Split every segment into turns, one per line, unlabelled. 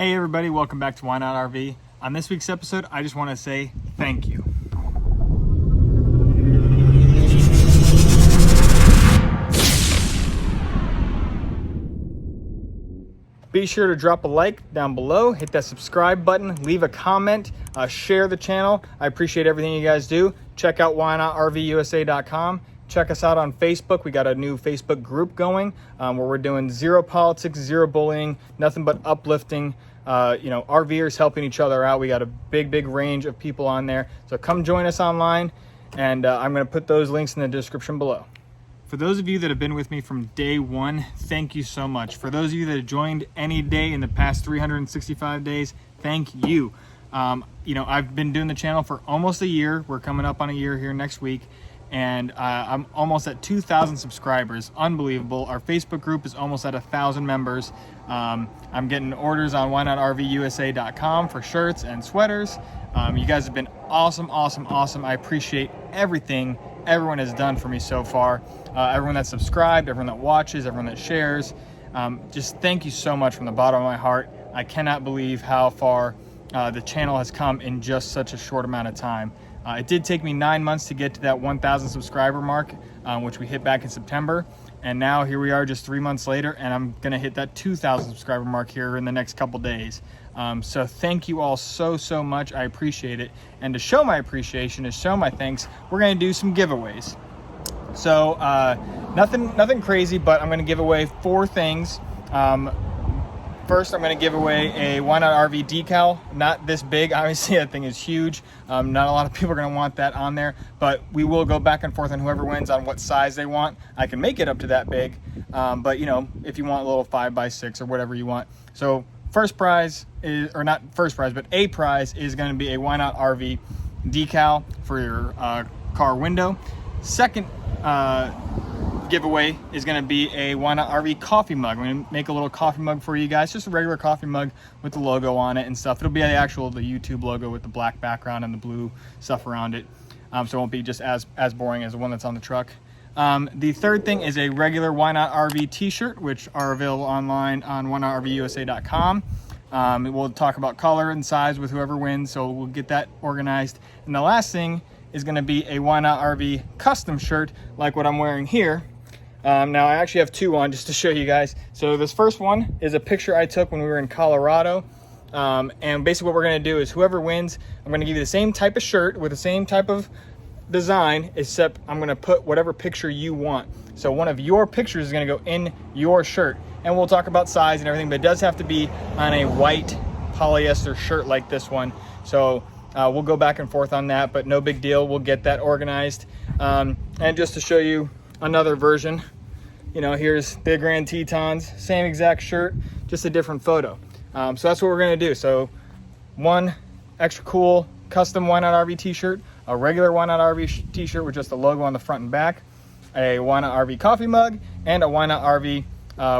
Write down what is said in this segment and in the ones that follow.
Hey everybody, welcome back to Why Not RV. On this week's episode, I just want to say thank you. Be sure to drop a like down below, hit that subscribe button, leave a comment, share the channel. I appreciate everything you guys do. Check out whynotrvusa.com. Check us out on Facebook. We got a new Facebook group going where we're doing zero politics, zero bullying, nothing but uplifting. RVers helping each other out. We got a big range of people on there. So come join us online, and I'm going to put those links in the description below. For those of you that have been with me from day one, thank you so much. For those of you that have joined any day in the past 365 days, thank you. I've been doing the channel for almost a year. We're coming up on a year here next week. And I'm almost at 2,000 subscribers. Unbelievable. Our Facebook group is almost at 1,000 members. I'm getting orders on whynotrvusa.com for shirts and sweaters. You guys have been awesome. I appreciate everything everyone has done for me so far. Everyone that's subscribed, everyone that watches, everyone that shares. Just thank you so much from the bottom of my heart. I cannot believe how far the channel has come in just such a short amount of time. It did take me 9 months to get to that 1,000 subscriber mark, which we hit back in September. And now here we are just 3 months later, and I'm going to hit that 2,000 subscriber mark here in the next couple days. So thank you all so much. I appreciate it. And to show my appreciation, to show my thanks, we're going to do some giveaways. So nothing crazy, but I'm going to give away 4 things. First, I'm going to give away a Why Not RV decal. Not this big, obviously that thing is huge. Not a lot of people are going to want that on there, but we will go back and forth on whoever wins on what size they want. I can make it up to that big, but if you want a little 5x6 or whatever you want. So first prize is, or not first prize, but a prize is going to be a Why Not RV decal for your car window. Second giveaway is going to be a Why Not RV coffee mug. I'm going to make a little coffee mug for you guys, just a regular coffee mug with the logo on it and stuff. It'll be the YouTube logo with the black background and the blue stuff around it, so it won't be just as boring as the one that's on the truck. The third thing is a regular Why Not RV t-shirt, which are available online on whynotrvusa.com. We'll talk about color and size with whoever wins, so we'll get that organized. And the last thing is going to be a Why Not RV custom shirt like what I'm wearing here. Now I actually have 2 on just to show you guys. So this first one is a picture I took when we were in Colorado. And basically what we're going to do is whoever wins, I'm going to give you the same type of shirt with the same type of design, except I'm going to put whatever picture you want. So one of your pictures is going to go in your shirt. And we'll talk about size and everything, but it does have to be on a white polyester shirt like this one. So we'll go back and forth on that, but no big deal. We'll get that organized. And just to show you another version, here's the Grand Tetons, same exact shirt, just a different photo. So that's what we're going to do. So one extra cool custom Why Not RV t-shirt, a regular Why Not RV t-shirt with just the logo on the front and back, a Why Not RV coffee mug, and a Why Not RV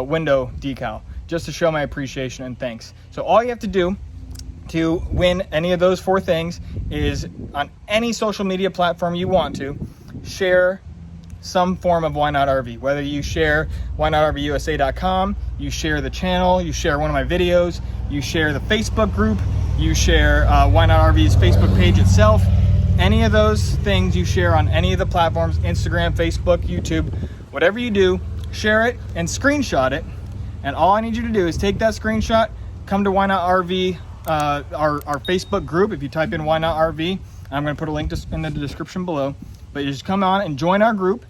window decal, just to show my appreciation and thanks. So all you have to do to win any of those 4 things is on any social media platform you want to share some form of Why Not RV. Whether you share whynotrvusa.com, you share the channel, you share one of my videos, you share the Facebook group, you share Why Not RV's Facebook page itself. Any of those things you share on any of the platforms, Instagram, Facebook, YouTube, whatever you do, share it and screenshot it. And all I need you to do is take that screenshot, come to Why Not RV, our Facebook group. If you type in Why Not RV, I'm going to put a link in the description below. But you just come on and join our group,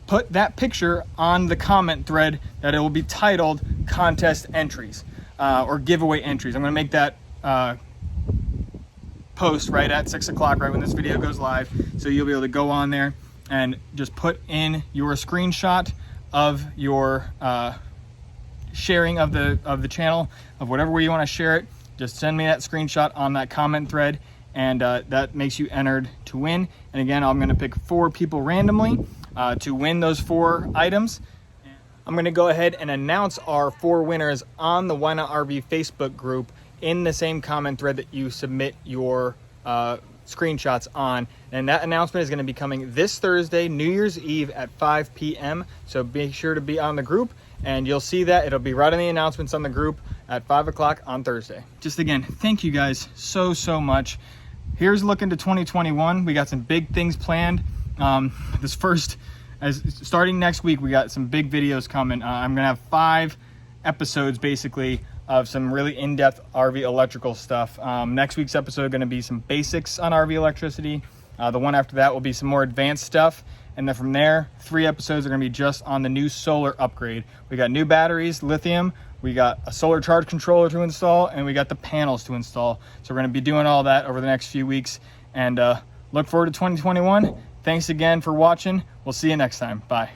put that picture on the comment thread that it will be titled contest entries or giveaway entries. I'm going to make that post right at 6 o'clock, right when this video goes live. So you'll be able to go on there and just put in your screenshot of your sharing of the channel, of whatever way you want to share it. Just send me that screenshot on that comment thread, and that makes you entered to win. And again, I'm going to pick 4 people randomly to win those 4 items. I'm going to go ahead and announce our 4 winners on the Why Not RV Facebook group in the same comment thread that you submit your screenshots on. And that announcement is going to be coming this Thursday, New Year's Eve at 5 p.m. So be sure to be on the group and you'll see that. It'll be right in the announcements on the group at 5 o'clock on Thursday. Just again, thank you guys so much. Here's looking to 2021. We got some big things planned. Starting next week, we got some big videos coming. I'm gonna have 5 episodes basically of some really in-depth RV electrical stuff. Next week's episode gonna be some basics on RV electricity. The one after that will be some more advanced stuff. And then from there, 3 episodes are gonna be just on the new solar upgrade. We got new batteries, lithium, we got a solar charge controller to install, and we got the panels to install. So we're gonna be doing all that over the next few weeks, and look forward to 2021. Thanks again for watching. We'll see you next time. Bye.